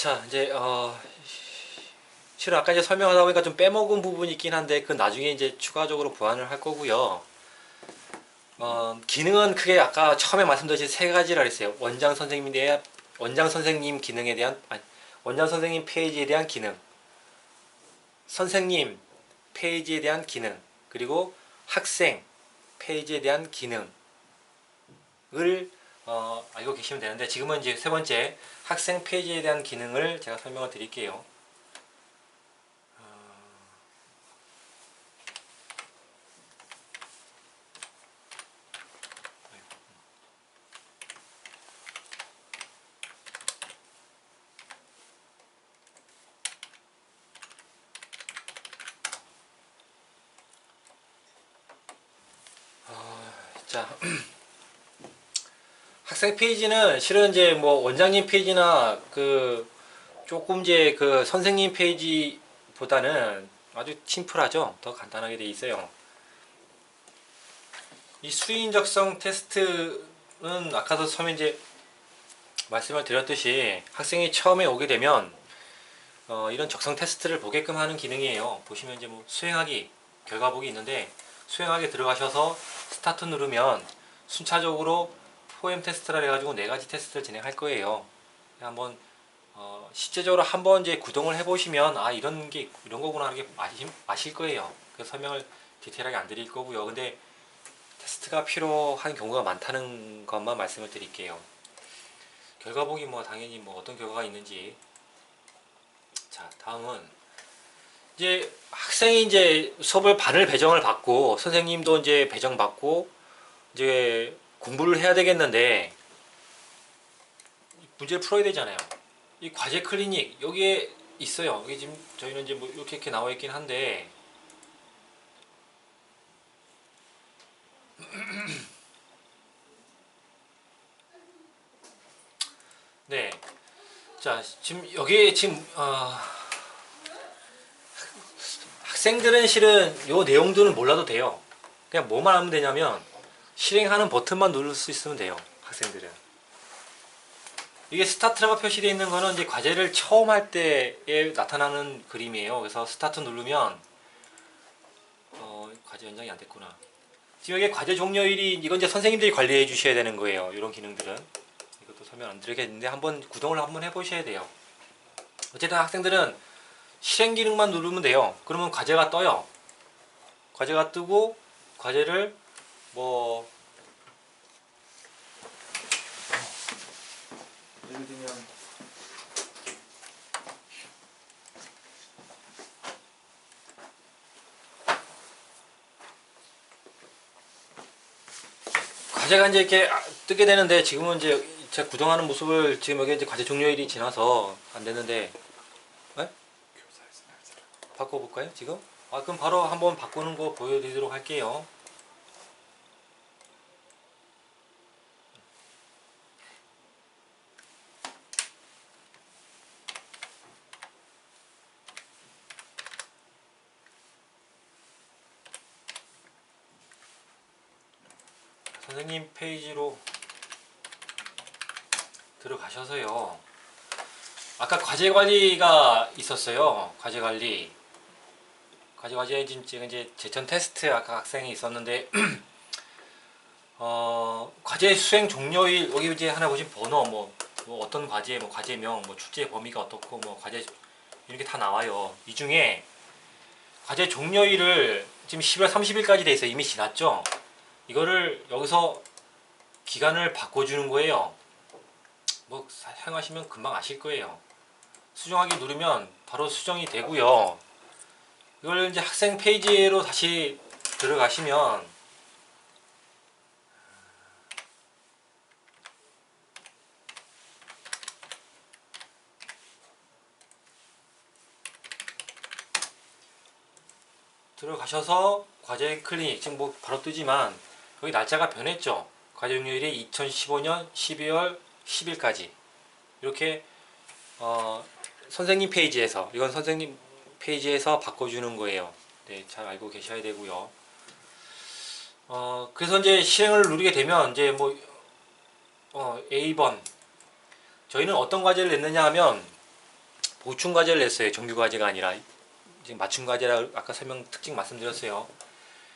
자, 이제 실은 아까 이제 설명하다 보니까 좀 빼먹은 부분이 있긴 한데 그 나중에 이제 추가적으로 보완을 할 거고요. 기능은 크게 아까 처음에 말씀드린 세 가지라 그랬어요. 원장 선생님 기능에 대한 아니, 원장 선생님 페이지에 대한 기능, 선생님 페이지에 대한 기능, 그리고 학생 페이지에 대한 기능을 알고 계시면 되는데 지금은 이제 세 번째 학생 페이지에 대한 기능을 제가 설명을 드릴게요. 자, 학생 페이지는 실은 이제 뭐 원장님 페이지나 그 조금 이제 그 선생님 페이지보다는 아주 심플하죠. 더 간단하게 돼 있어요. 이 수인 적성 테스트는 아까도 처음에 이제 말씀을 드렸듯이 학생이 처음에 오게 되면 이런 적성 테스트를 보게끔 하는 기능이에요. 보시면 이제 뭐 수행하기 결과 보기 있는데 수행하기 들어가셔서 스타트 누르면 순차적으로 포엠 테스트라 해가지고 네 가지 테스트를 진행할 거예요. 한번 실제적으로 한번 이제 구동을 해보시면 아 이런 게 이런 거구나 이렇게 아실 거예요. 그래서 설명을 디테일하게 안 드릴 거고요. 근데 테스트가 필요한 경우가 많다는 것만 말씀을 드릴게요. 결과 보기 뭐 당연히 뭐 어떤 결과가 있는지. 자, 다음은 이제 학생이 이제 수업을 반을 배정을 받고 선생님도 이제 배정받고 이제 공부를 해야 되겠는데 문제를 풀어야 되잖아요. 이 과제 클리닉 여기에 있어요. 여기 지금 저희는 이제 뭐 이렇게 나와 있긴 한데 네. 자, 지금 여기에 지금 학생들은 실은 요 내용들은 몰라도 돼요. 그냥 뭐만 하면 되냐면 실행하는 버튼만 누를 수 있으면 돼요. 학생들은. 이게 스타트라고 표시되어 있는 거는 이제 과제를 처음 할 때에 나타나는 그림이에요. 그래서 스타트 누르면 과제 연장이 안 됐구나. 지금 여기 과제 종료일이 이건 이제 선생님들이 관리해 주셔야 되는 거예요. 이런 기능들은. 이것도 설명 안 드리겠는데 한번 구동을 한번 해보셔야 돼요. 어쨌든 학생들은 실행 기능만 누르면 돼요. 그러면 과제가 떠요. 과제가 뜨고 과제를 뭐 예를 들면 과제가 이제 이렇게 뜨게 되는데 지금은 이제 제가 구동하는 모습을 지금 여기 이제 과제 종료일이 지나서 안 됐는데 네? 바꿔볼까요 지금? 그럼 바로 한번 바꾸는 거 보여드리도록 할게요. 선생님 페이지로 들어가셔서요. 아까 과제 관리가 있었어요. 과제 관리 지금 이제 제천 테스트 아까 학생이 있었는데 과제 수행 종료일 여기 이제 하나 보신 번호 뭐 어떤 과제 뭐 과제명 뭐 출제 범위가 어떻고 뭐 과제 이렇게 다 나와요. 이 중에 과제 종료일을 지금 10월 30일까지 돼 있어요. 이미 지났죠. 이거를 여기서 기간을 바꿔주는 거예요. 뭐 사용하시면 금방 아실 거예요. 수정하기 누르면 바로 수정이 되고요. 이걸 이제 학생 페이지로 다시 들어가시면 들어가셔서 과제 클리닉 지금 뭐 바로 뜨지만 여기 날짜가 변했죠. 과제 종료일이 2015년 12월 10일까지 이렇게 선생님 페이지에서 이건 선생님 페이지에서 바꿔주는 거예요. 네, 잘 알고 계셔야 되고요. 그래서 이제 실행을 누르게 되면 이제 뭐 A번 저희는 어떤 과제를 냈느냐 하면 보충 과제를 냈어요. 정규 과제가 아니라. 지금 맞춤 과제라 아까 특징 말씀드렸어요.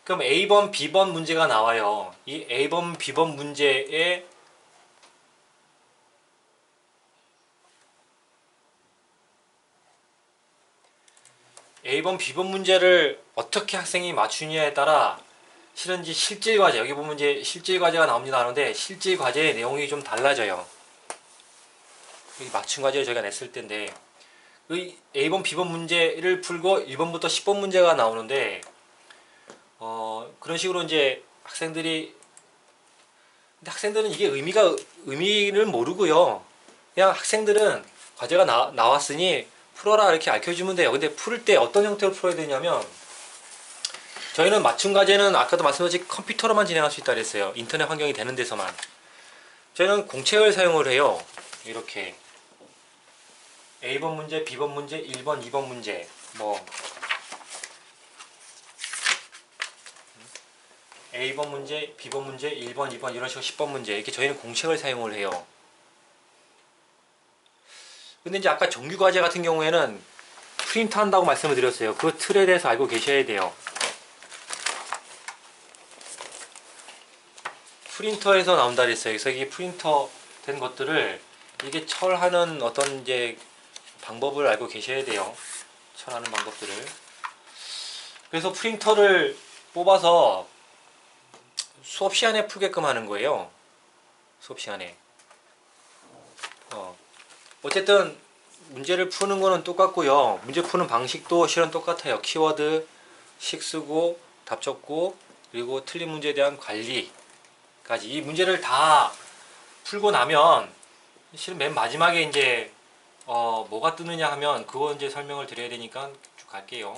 그럼 A번, B번 문제가 나와요. 이 A번, B번 문제에 A번, B번 문제를 어떻게 학생이 맞추느냐에 따라 실은 이제 실질 과제, 여기 보면 이제 실질 과제가 나옵니다 하는데 실질 과제의 내용이 좀 달라져요. 여기 맞춤 과제를 저희가 냈을 텐데 이 A번, B번 문제를 풀고 1번부터 10번 문제가 나오는데 그런 식으로 이제 학생들이 근데 학생들은 이게 의미를 모르고요. 그냥 학생들은 과제가 나왔으니 풀어라 이렇게 알려주면 돼요. 근데 풀 때 어떤 형태로 풀어야 되냐면 저희는 맞춤 과제는 아까도 말씀드렸듯이 컴퓨터로만 진행할 수 있다 그랬어요. 인터넷 환경이 되는 데서만. 저희는 공책을 사용을 해요. 이렇게 A번 문제, B번 문제, 1번, 2번 문제 뭐 A번 문제, B번 문제, 1번, 2번 이런 식으로 10번 문제 이렇게 저희는 공책을 사용을 해요. 근데 이제 아까 정규 과제 같은 경우에는 프린트 한다고 말씀을 드렸어요. 그 틀에 대해서 알고 계셔야 돼요. 프린터에서 나온다 그랬어요. 그래서 이게 프린터 된 것들을 이게 철하는 어떤 이제 방법을 알고 계셔야 돼요. 철하는 방법들을. 그래서 프린터를 뽑아서 수업 시간에 풀게끔 하는 거예요. 수업 시간에. 어쨌든 문제를 푸는 거는 똑같고요. 문제 푸는 방식도 실은 똑같아요. 키워드, 식 쓰고, 답 적고, 그리고 틀린 문제에 대한 관리까지. 이 문제를 다 풀고 나면 실은 맨 마지막에 이제 뭐가 뜨느냐 하면 그거 이제 설명을 드려야 되니까 쭉 갈게요.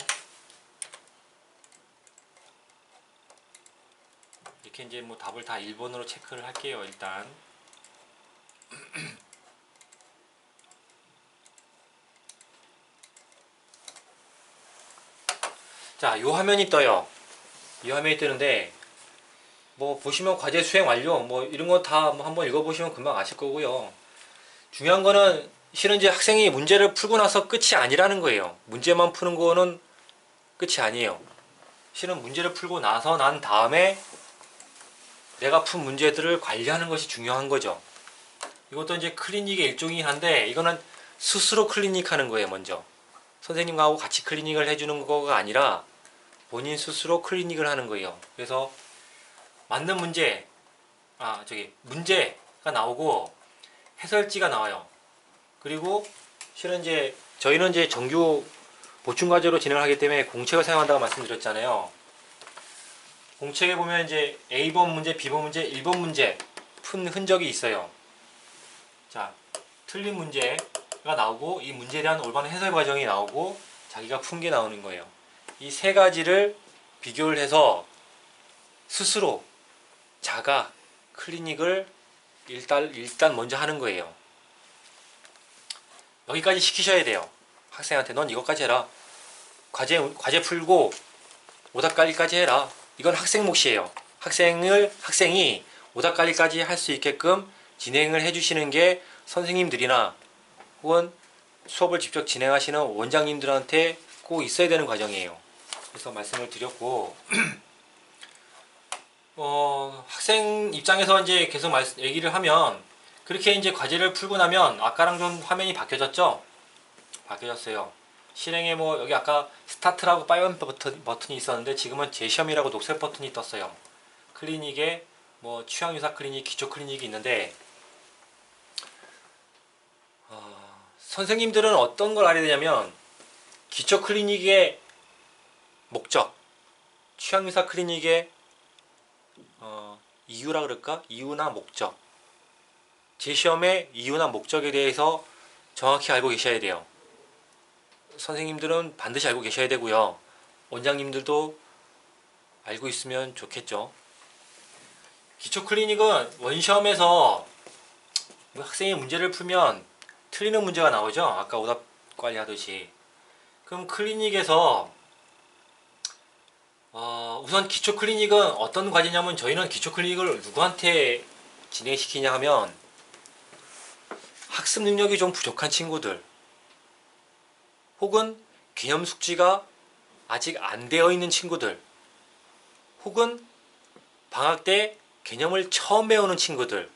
이렇게 이제 뭐 답을 다 1번으로 체크를 할게요. 일단. 자, 요 화면이 떠요. 이 화면이 뜨는데 뭐 보시면 과제 수행 완료 뭐 이런 거 다 한번 읽어보시면 금방 아실 거고요. 중요한 거는 실은 이제 학생이 문제를 풀고 나서 끝이 아니라는 거예요. 문제만 푸는 거는 끝이 아니에요. 실은 문제를 풀고 나서 난 다음에 내가 푼 문제들을 관리하는 것이 중요한 거죠. 이것도 이제 클리닉의 일종이긴 한데 이거는 스스로 클리닉하는 거예요. 먼저 선생님하고 같이 클리닉을 해주는 거가 아니라 본인 스스로 클리닉을 하는 거예요. 그래서 맞는 문제가 나오고 해설지가 나와요. 그리고 실은 이제 저희는 이제 정규 보충 과제로 진행하기 때문에 공책을 사용한다고 말씀드렸잖아요. 공책에 보면 이제 A번 문제, B번 문제, 1번 문제 푼 흔적이 있어요. 자, 틀린 문제가 나오고 이 문제에 대한 올바른 해설 과정이 나오고 자기가 푼 게 나오는 거예요. 이 세 가지를 비교를 해서 스스로 자가 클리닉을 일단 먼저 하는 거예요. 여기까지 시키셔야 돼요. 학생한테 넌 이것까지 해라. 과제 풀고 오답 관리까지 해라. 이건 학생 몫이에요. 학생이 오답 관리까지 할 수 있게끔 진행을 해주시는 게 선생님들이나 혹은 수업을 직접 진행하시는 원장님들한테 꼭 있어야 되는 과정이에요. 그래서 말씀을 드렸고 학생 입장에서 이제 계속 얘기를 하면 그렇게 이제 과제를 풀고 나면 아까랑 좀 화면이 바뀌어졌죠? 바뀌어졌어요. 실행에 뭐 여기 아까 스타트라고 빨간 버튼이 있었는데 지금은 재시험이라고 녹색 버튼이 떴어요. 클리닉에 뭐 취향유사 클리닉, 기초 클리닉이 있는데 선생님들은 어떤 걸 알아야 되냐면 기초 클리닉의 목적, 취향유사 클리닉의 이유라 그럴까? 이유나 목적, 재시험의 이유나 목적에 대해서 정확히 알고 계셔야 돼요. 선생님들은 반드시 알고 계셔야 되고요. 원장님들도 알고 있으면 좋겠죠. 기초 클리닉은 원시험에서 학생이 문제를 풀면 틀리는 문제가 나오죠. 아까 오답 관리하듯이. 그럼 클리닉에서 우선 기초 클리닉은 어떤 과제냐면 저희는 기초 클리닉을 누구한테 진행시키냐 하면 학습 능력이 좀 부족한 친구들, 혹은 개념 숙지가 아직 안 되어 있는 친구들, 혹은 방학 때 개념을 처음 배우는 친구들에게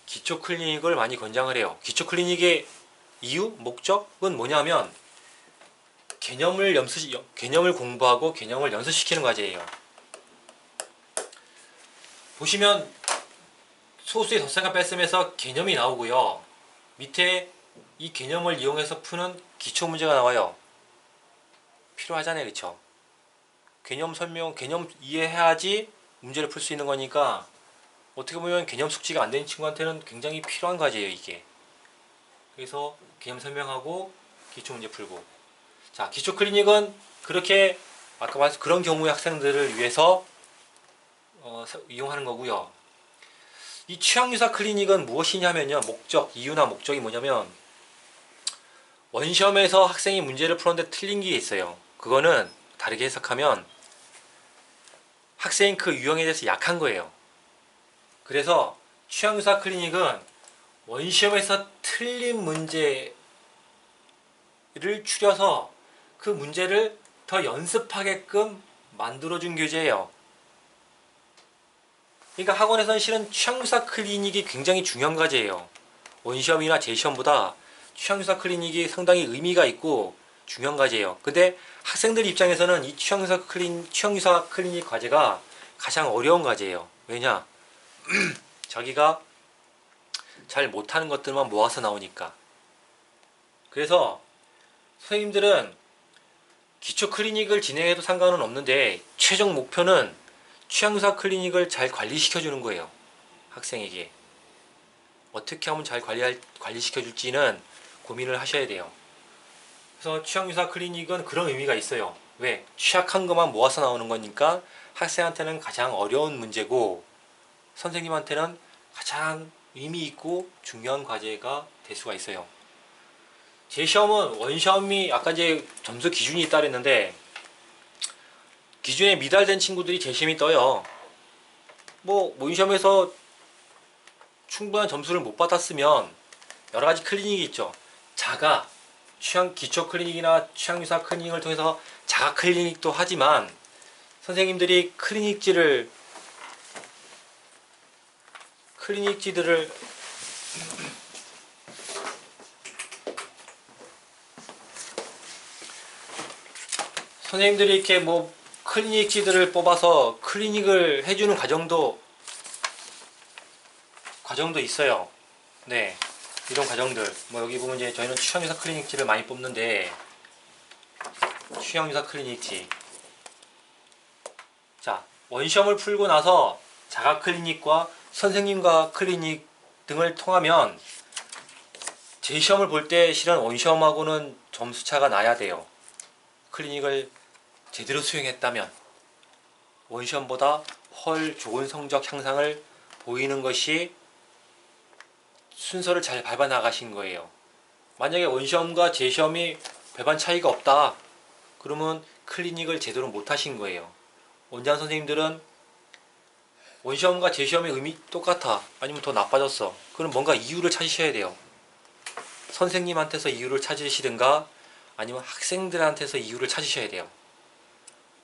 기초 클리닉을 많이 권장을 해요. 기초 클리닉의 이유, 목적은 뭐냐면 개념을 공부하고 개념을 연습시키는 과제예요. 보시면 소수의 덧셈과 뺄셈에서 개념이 나오고요. 밑에 이 개념을 이용해서 푸는 기초 문제가 나와요. 필요하잖아요, 그쵸? 개념 설명, 개념 이해해야지 문제를 풀 수 있는 거니까 어떻게 보면 개념 숙지가 안 되는 친구한테는 굉장히 필요한 과제예요, 이게. 그래서 개념 설명하고 기초 문제 풀고. 자, 기초 클리닉은 그렇게 아까 말씀 그런 경우의 학생들을 위해서 이용하는 거고요. 이 취향유사 클리닉은 무엇이냐면요. 이유나 목적이 뭐냐면 원시험에서 학생이 문제를 풀었는데 틀린 게 있어요. 그거는 다르게 해석하면 학생이 그 유형에 대해서 약한 거예요. 그래서 취향유사 클리닉은 원시험에서 틀린 문제를 추려서 그 문제를 더 연습하게끔 만들어준 교재예요. 그러니까 학원에서는 실은 취향유사 클리닉이 굉장히 중요한 과제예요. 원시험이나 재시험보다 취향유사 클리닉이 상당히 의미가 있고 중요한 과제예요. 근데 학생들 입장에서는 이 취향유사 클리닉 과제가 가장 어려운 과제예요. 왜냐? 자기가 잘 못하는 것들만 모아서 나오니까. 그래서 선생님들은 기초 클리닉을 진행해도 상관은 없는데 최종 목표는 취향유사 클리닉을 잘 관리시켜주는 거예요. 학생에게. 어떻게 하면 잘 관리시켜줄지는 고민을 하셔야 돼요. 그래서 취향유사 클리닉은 그런 의미가 있어요. 왜? 취약한 것만 모아서 나오는 거니까 학생한테는 가장 어려운 문제고 선생님한테는 가장 의미 있고 중요한 과제가 될 수가 있어요. 제 시험은 원시험이 아까 이제 점수 기준이 있다 그랬는데 기준에 미달된 친구들이 재시험이 떠요. 뭐 원시험에서 충분한 점수를 못 받았으면 여러 가지 클리닉이 있죠. 기초 클리닉이나 취향유사 클리닉을 통해서 자가 클리닉도 하지만 선생님들이 클리닉지들을 선생님들이 이렇게 뭐 클리닉지들을 뽑아서 클리닉을 해주는 과정도 있어요. 네, 이런 과정들. 뭐 여기 보면 이제 저희는 취향유사 클리닉지를 많이 뽑는데 취향유사 클리닉지. 자, 원시험을 풀고 나서 자가 클리닉과 선생님과 클리닉 등을 통하면 재시험을 볼 때 실은 원시험하고는 점수차가 나야 돼요. 클리닉을 제대로 수행했다면 원시험보다 훨 좋은 성적 향상을 보이는 것이 순서를 잘 밟아 나가신 거예요. 만약에 원시험과 재시험이 별반 차이가 없다. 그러면 클리닉을 제대로 못 하신 거예요. 원장 선생님들은 원시험과 재시험의 의미 똑같아. 아니면 더 나빠졌어. 그럼 뭔가 이유를 찾으셔야 돼요. 선생님한테서 이유를 찾으시든가 아니면 학생들한테서 이유를 찾으셔야 돼요.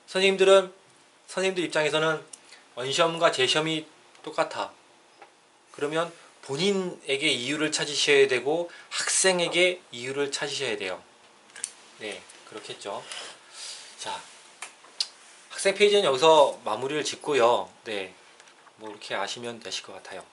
선생님들 입장에서는 원시험과 재시험이 똑같아. 그러면 본인에게 이유를 찾으셔야 되고 학생에게 이유를 찾으셔야 돼요. 네, 그렇겠죠. 자, 학생 페이지는 여기서 마무리를 짓고요. 네, 뭐 이렇게 아시면 되실 것 같아요.